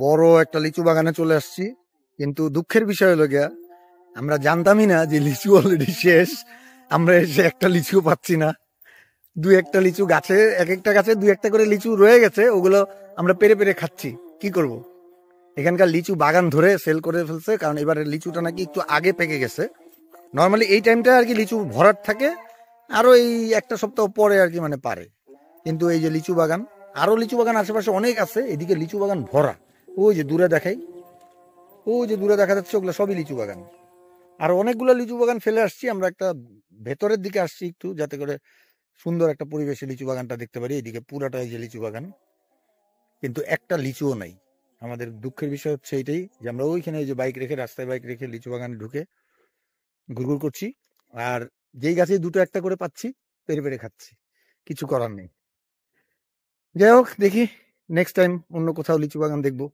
বড় একটা লিচু বাগানে চলে আসছি, কিন্তু দুঃখের বিষয় হলো গিয়া আমরা জানতামই না যে লিচু অলরেডি শেষ। আমরা এসে একটা লিচু পাচ্ছি না। দুই একটা লিচু গাছে, এক একটা গাছে দুই একটা করে লিচু রয়ে গেছে, ওগুলো আমরা পেরে পেরে খাচ্ছি। কি করব? এখানকার লিচু বাগান ধরে সেল করে ফেলছে, কারণ এবারে লিচুটা নাকি একটু আগে পেকে গেছে। নর্মালি এই টাইমটা আর কি লিচু ভরাট থাকে, আরো এই একটা সপ্তাহ পরে আর কি মানে পারে। কিন্তু এই যে লিচু বাগান, আরো লিচু বাগান আশেপাশে অনেক আছে, এদিকে লিচু বাগান ভরা। ওই যে দূরে দেখাই, ওই যে দূরে দেখা যাচ্ছে, ওগুলো সবই লিচু বাগান। আর অনেকগুলো লিচু বাগান ফেলে আসছি আমরা, একটা ভেতরের দিকে আসছি একটু, যাতে করে সুন্দর একটা পরিবেশে লিচু বাগানটা দেখতে পারি। এদিকে পুরাটাই যে লিচু বাগান, কিন্তু একটা লিচুও নাই। আমাদের দুঃখের বিষয় হচ্ছে এইটাই যে আমরা ওইখানে এই যে বাইক রেখে, রাস্তায় বাইক রেখে লিচু বাগানে ঢুকে ঘুরঘুর করছি, আর যেই গাছে দুটো একটা করে পাচ্ছি পেরে পেরে খাচ্ছি। কিছু করার নেই। যাই হোক, দেখি নেক্সট টাইম অন্য কোথাও লিচু বাগান দেখবো।